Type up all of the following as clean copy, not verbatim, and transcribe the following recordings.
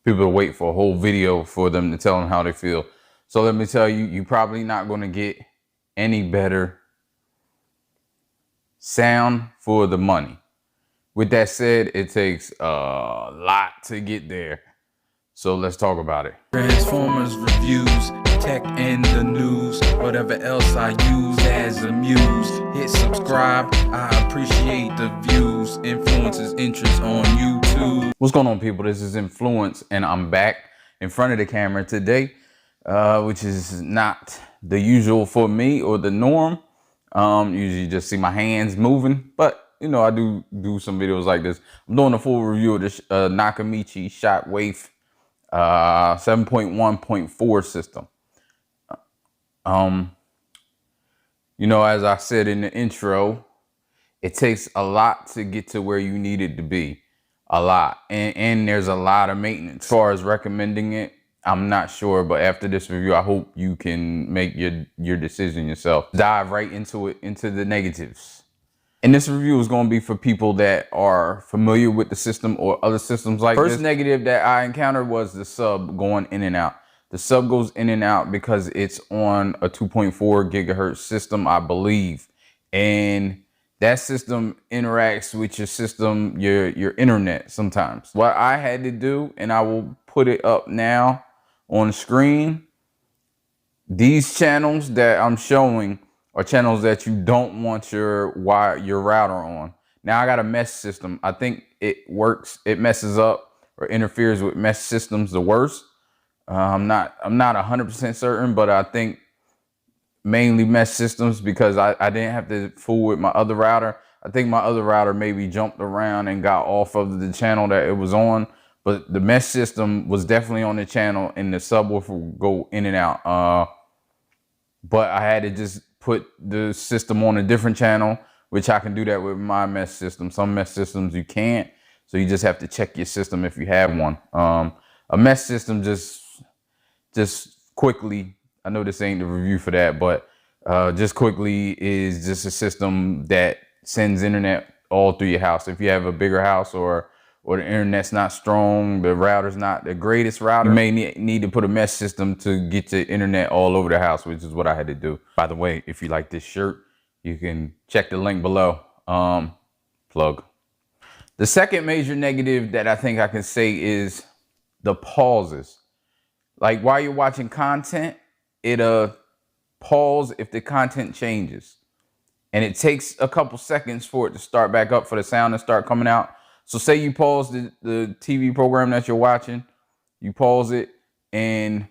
people to wait for a whole video for them to tell them how they feel. So let me tell you, you're probably not going to get any better sound for the money. With that said, it takes a lot to get there. So let's talk about it. Transformers reviews, tech and the news, whatever else I use as a muse. Hit subscribe, I appreciate the views. Influences interest on YouTube. What's going on, people? This is Influence, and I'm back in front of the camera today, which is not the usual for me or the norm. Usually you just see my hands moving, but you know, I do some videos like this. I'm doing a full review of this Nakamichi Shockwafe 7.1.4 system. You know, as I said in the intro, it takes a lot to get to where you need it to be. A lot. And there's a lot of maintenance. As far as recommending it, I'm not sure, but after this review, I hope you can make your decision yourself. Dive right into it, into the negatives. And this review is going to be for people that are familiar with the system or other systems like this. First negative that I encountered was the sub going in and out. The sub goes in and out because it's on a 2.4 gigahertz system, I believe. And that system interacts with your system, your internet sometimes. What I had to do, and I will put it up now on the screen, these channels that I'm showing are channels that you don't want your router on. Now I got a mesh system. I think it works. It messes up or interferes with mesh systems the worst. I'm not 100% certain, but I think mainly mesh systems, because I didn't have to fool with my other router. I think my other router maybe jumped around and got off of the channel that it was on, but the mesh system was definitely on the channel and the subwoofer will go in and out. But I had to just put the system on a different channel, which I can do that with my mesh system. Some mesh systems you can't, so you just have to check your system if you have one. A mesh system just quickly, I know this ain't the review for that, but just quickly is just a system that sends internet all through your house. If you have a bigger house or the internet's not strong, the router's not the greatest router, you may need to put a mesh system to get the internet all over the house, which is what I had to do. By the way, if you like this shirt, you can check the link below. Plug. The second major negative that I think I can say is the pauses. Like while you're watching content, it'll pause if the content changes. And it takes a couple seconds for it to start back up, for the sound to start coming out. So say you pause the TV program that you're watching, you pause it and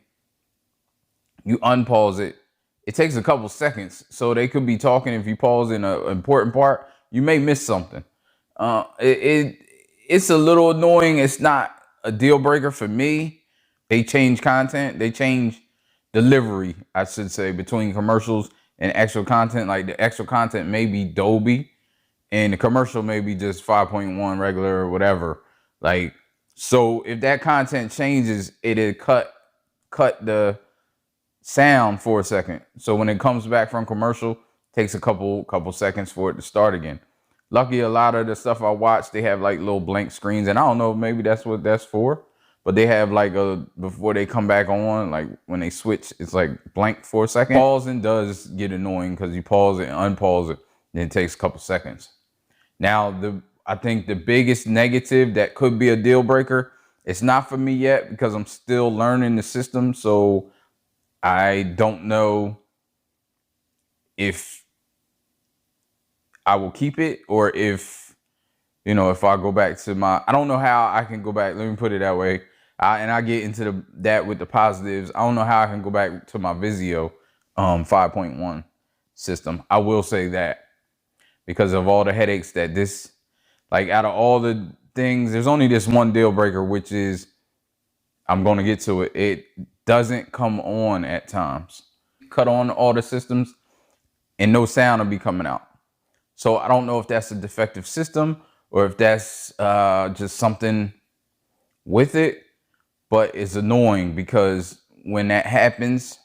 you unpause it. It takes a couple seconds. So they could be talking. If you pause in an important part, you may miss something. It's a little annoying. It's not a deal breaker for me. They change content. They change delivery, I should say, between commercials and actual content. Like the actual content may be Dolby and the commercial may be just 5.1 regular or whatever. Like, so if that content changes, it'll cut the sound for a second. So when it comes back from commercial, it takes a couple seconds for it to start again. Lucky, a lot of the stuff I watch, they have like little blank screens, and I don't know, maybe that's what that's for, but they have like before they come back on, like when they switch, it's like blank for a second. Pausing does get annoying because you pause it and unpause it, then it takes a couple seconds. Now, I think the biggest negative that could be a deal breaker, it's not for me yet because I'm still learning the system. So I don't know if I will keep it or if, you know, if I go back to I don't know how I can go back. Let me put it that way. And I get into that with the positives. I don't know how I can go back to my Vizio 5.1 system. I will say that, because of all the headaches that this, like out of all the things, there's only this one deal breaker, which is, I'm going to get to it. It doesn't come on at times. Cut on all the systems and no sound will be coming out. So I don't know if that's a defective system or if that's just something with it, but it's annoying because when that happens,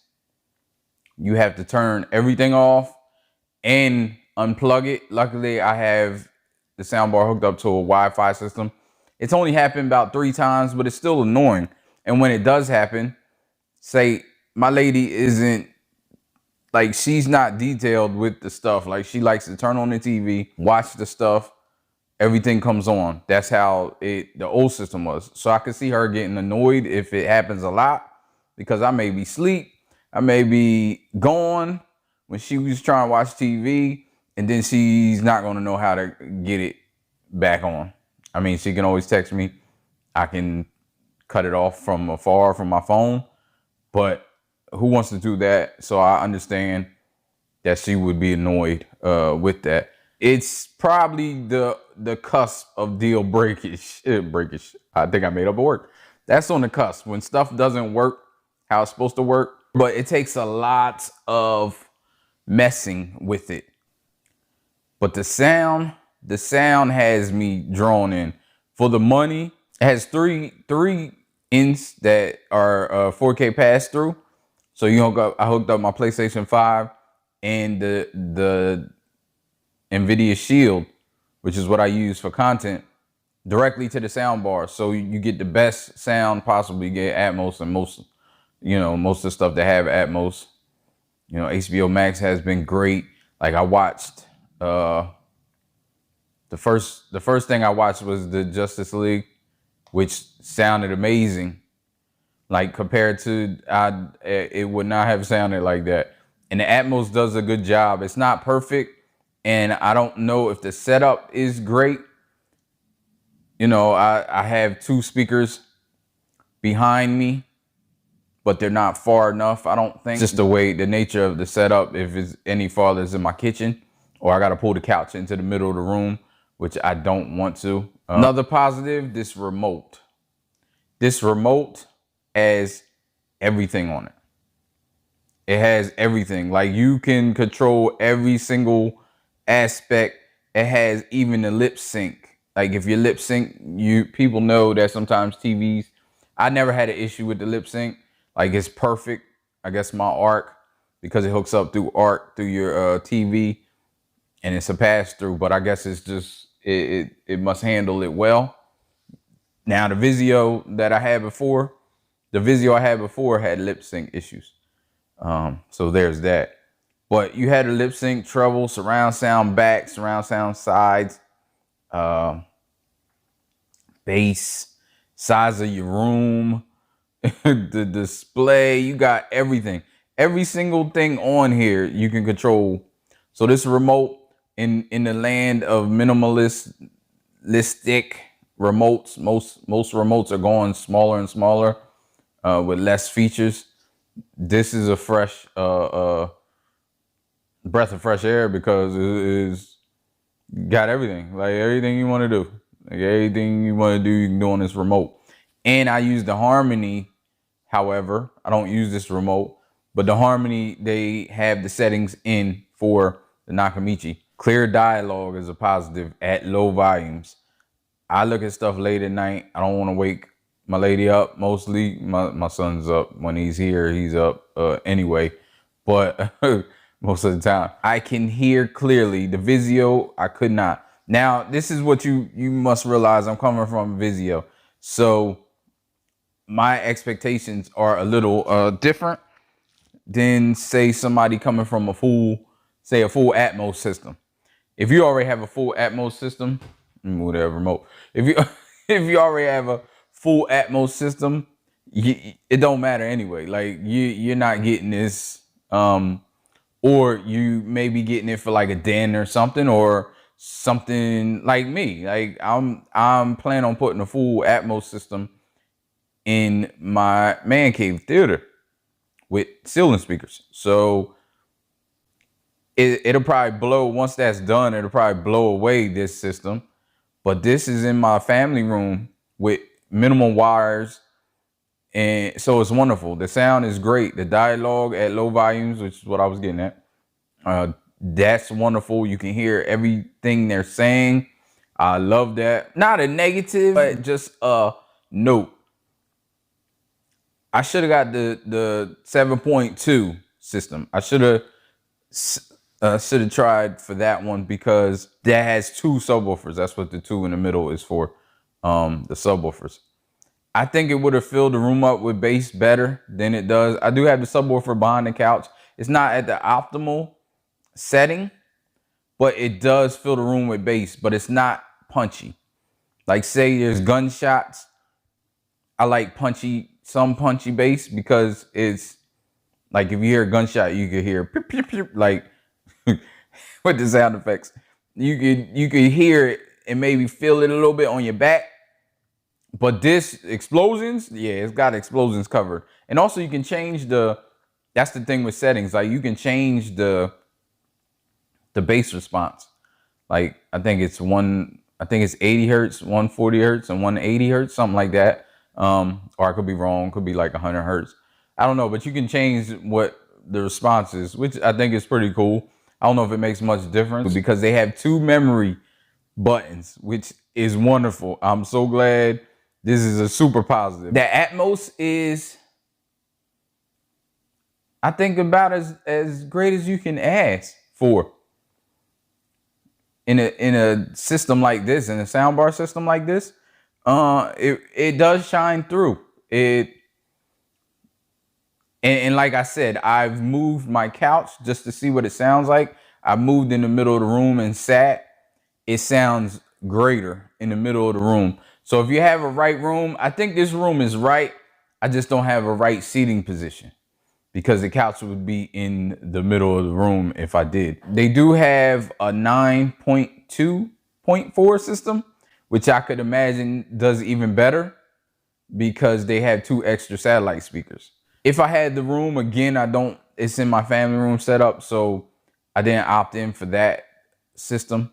you have to turn everything off and unplug it. Luckily, I have the soundbar hooked up to a Wi-Fi system, It's only happened about 3 times, but it's still annoying. And when it does happen, say my lady isn't, like, she's not detailed with the stuff. Like, she likes to turn on the TV, watch the stuff, everything comes on. That's how the old system was. So I could see her getting annoyed if it happens a lot, because I may be asleep, I may be gone when she was trying to watch TV, and then she's not gonna know how to get it back on. I mean, she can always text me. I can cut it off from afar from my phone, but who wants to do that? So I understand that she would be annoyed with that. It's probably the cusp of deal breakage. Breakage. I think I made up a word. That's on the cusp when stuff doesn't work how it's supposed to work, but it takes a lot of messing with it. But the sound has me drawn in. For the money, it has three ins that are 4K pass through. So I hooked up my PlayStation 5 and the NVIDIA Shield, which is what I use for content, directly to the soundbar. So you get the best sound possible. You get Atmos and most of the stuff that have Atmos. HBO Max has been great. Like, I watched the first thing I watched was the Justice League, which sounded amazing. Like, compared to, it would not have sounded like that. And the Atmos does a good job. It's not perfect, and I don't know if the setup is great. I have 2 speakers behind me, but they're not far enough, I don't think. Just the nature of the setup. If it's any farther, it's in my kitchen, or I got to pull the couch into the middle of the room, which I don't want to. Another positive, this remote. This remote has everything on it. It has everything. Like, you can control every single aspect. It has even the lip sync. Like, if you lip sync, people know that sometimes TVs, I never had an issue with the lip sync. Like, it's perfect. I guess my ARC, because it hooks up through ARC through your TV, and it's a pass through. But I guess it's just it must handle it well. Now, the Vizio I had before had lip sync issues. So there's that. But you had a lip sync, treble, surround sound back, surround sound sides, bass, size of your room, the display. You got everything. Every single thing on here you can control. So this remote, in the land of minimalistic remotes, most remotes are going smaller and smaller with less features. This is a fresh breath of fresh air, because it is got everything. Like, everything you want to do. Like, everything you want to do, you can do on this remote. And I use the Harmony. However, I don't use this remote, but the Harmony, they have the settings in for the Nakamichi. Clear dialogue is a positive at low volumes. I look at stuff late at night. I don't want to wake my lady up. Mostly my son's up when he's here. He's up anyway, but most of the time I can hear clearly. The Vizio, I could not. Now, this is what you must realize. I'm coming from Vizio, so my expectations are a little different than, say, somebody coming from a full Atmos system. If you already have a full Atmos system, move that remote. If you already have a full Atmos system, it don't matter anyway. Like, you're not getting this, or you may be getting it for like a den or something like me. Like, I'm planning on putting a full Atmos system in my man cave theater with ceiling speakers. So it'll probably blow, once that's done, it'll probably blow away this system. But this is in my family room with minimum wires, and so it's wonderful. The sound is great. The dialogue at low volumes, which is what I was getting at, that's wonderful. You can hear everything they're saying. I love that. Not a negative, but just a note. I should have got the 7.2 system. I should have tried for that one, because that has 2 subwoofers. That's what the 2 in the middle is for. the subwoofers. I think it would have filled the room up with bass better than it does. I do have the subwoofer behind the couch. It's not at the optimal setting, but it does fill the room with bass, but it's not punchy. Like say there's gunshots, I like some punchy bass because it's like if you hear a gunshot, you could hear pew, pew, pew, like with the sound effects. You could hear it and maybe feel it a little bit on your back. But this explosions, yeah, it's got explosions covered. And also you can change that's the thing with settings. Like you can change the bass response. Like I think it's 80 hertz, 140 hertz, and 180 hertz, something like that. Or I could be wrong, could be like 100 hertz. I don't know, but you can change what the response is, which I think is pretty cool. I don't know if it makes much difference because they have 2 memory buttons, which is wonderful. I'm so glad. This is a super positive. The Atmos is, I think, about as great as you can ask for in a system like this, in a soundbar system like this. It does shine through it. And like I said, I've moved my couch just to see what it sounds like. I moved in the middle of the room and sat. It sounds greater in the middle of the room. So if you have a right room, I think this room is right. I just don't have a right seating position because the couch would be in the middle of the room if I did. They do have a 9.2.4 system, which I could imagine does even better because they have 2 extra satellite speakers. If I had the room, again, it's in my family room setup, so I didn't opt in for that system.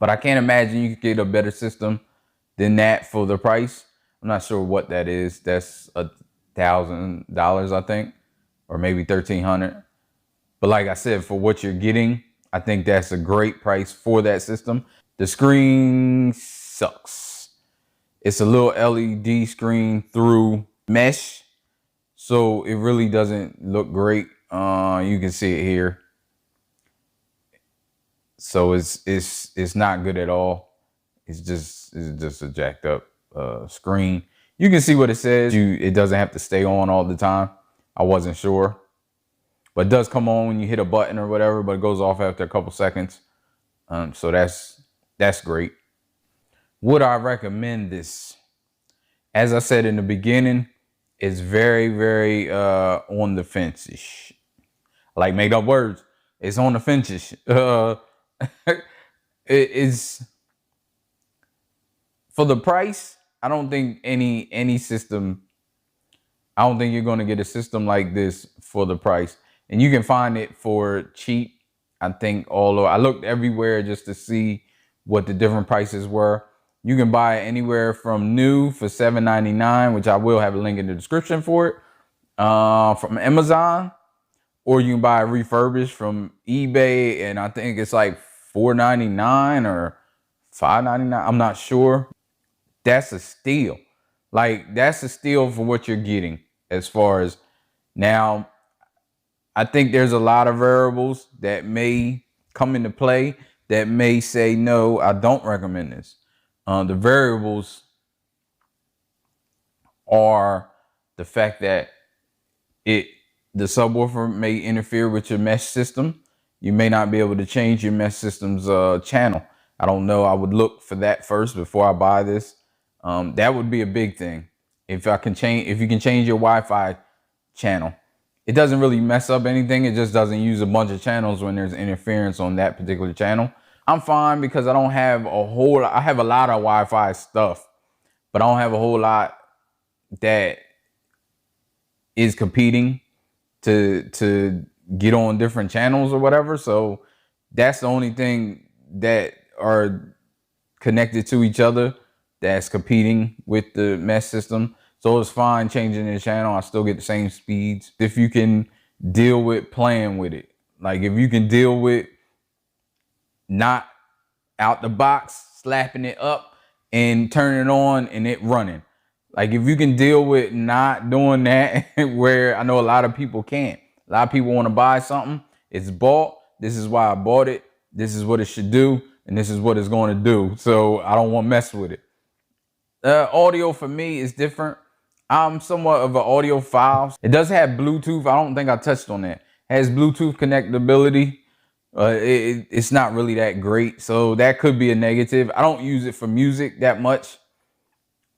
But I can't imagine you could get a better system than that for the price. I'm not sure what that is. That's $1,000, I think, or maybe $1,300. But like I said, for what you're getting, I think that's a great price for that system. The screen sucks. It's a little LED screen through mesh, so it really doesn't look great. You can see it here. So it's not good at all. It's just a jacked up screen. You can see what it says. It doesn't have to stay on all the time. I wasn't sure, but it does come on when you hit a button or whatever, but it goes off after a couple seconds. So that's great. Would I recommend this? As I said in the beginning, it's very, very on the fence-ish. I like made up words. It's on the fence-ish. It is for the price. I don't think any system. I don't think you're going to get a system like this for the price, and you can find it for cheap. I think I looked everywhere just to see what the different prices were. You can buy it anywhere from new for $7.99, which I will have a link in the description for it, from Amazon, or you can buy it refurbished from eBay, and I think it's like $4.99 or $5.99. I'm not sure. That's a steal. Like, that's a steal for what you're getting. As far as now, I think there's a lot of variables that may come into play that may say, no, I don't recommend this. The variables are the fact that the subwoofer may interfere with your mesh system. You may not be able to change your mesh system's channel. I don't know. I would look for that first before I buy this. That would be a big thing. If you can change your Wi-Fi channel, it doesn't really mess up anything. It just doesn't use a bunch of channels when there's interference on that particular channel. I'm fine because I don't have I have a lot of Wi-Fi stuff, but I don't have a whole lot that is competing to get on different channels or whatever. So that's the only thing that are connected to each other that's competing with the mesh system. So it's fine changing the channel. I still get the same speeds. If you can deal with playing with it, like if you can deal with not out the box, slapping it up and turning it on and it running. Like if you can deal with not doing that, where I know a lot of people can't. A lot of people want to buy something. It's bought. This is why I bought it. This is what it should do. And this is what it's going to do. So I don't want to mess with it. Audio for me is different. I'm somewhat of an audiophile. It does have Bluetooth. I don't think I touched on that. It has Bluetooth connectability. It's not really that great, so that could be a negative. I don't use it for music that much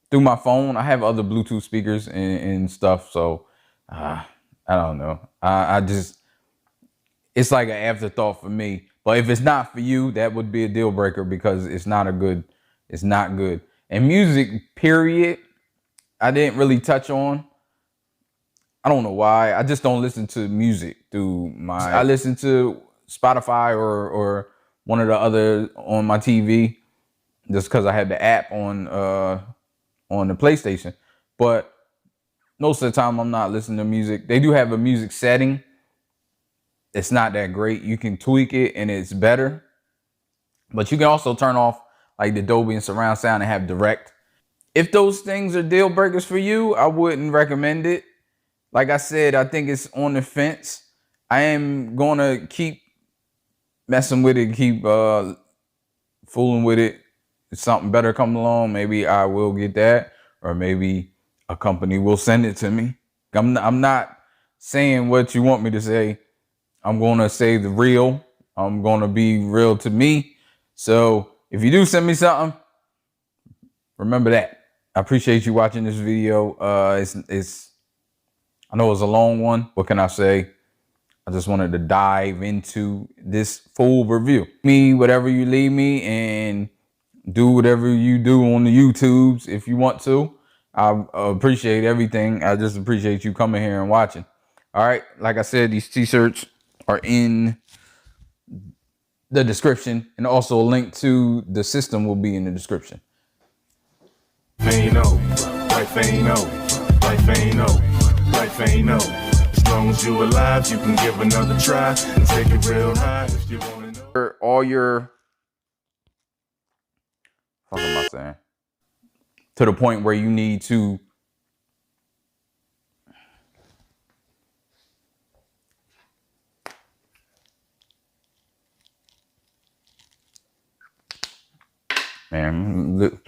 through my phone. I have other Bluetooth speakers and stuff, so I don't know. I just, it's like an afterthought for me. But if it's not for you, that would be a deal breaker because it's not good. And music, period, I didn't really touch on. I don't know why. I just don't listen to music through my, I listen to Spotify or one of the other on my TV just because I have the app on the PlayStation. But most of the time I'm not listening to music. They do have a music setting. It's not that great. You can tweak it and it's better. But you can also turn off like the Dolby and surround sound and have direct. If those things are deal breakers for you, I wouldn't recommend it. Like I said, I think it's on the fence. I am gonna keep messing with it, keep fooling with it. If something better comes along, maybe I will get that, or maybe a company will send it to me. I'm not saying what you want me to say. I'm gonna say the real. I'm gonna be real to me. So if you do send me something, remember that. I appreciate you watching this video. I know it's a long one. What can I say? I just wanted to dive into this full review. Whatever you leave me, and do whatever you do on the YouTubes if you want to. I appreciate everything. I just appreciate you coming here and watching. All right, like I said, these t-shirts are in the description, and also a link to the system will be in the description. Life ain't no. As long as you alive, you can give another try and take it real high if you wanna know. All your, what am I saying? To the point where you need to man, look,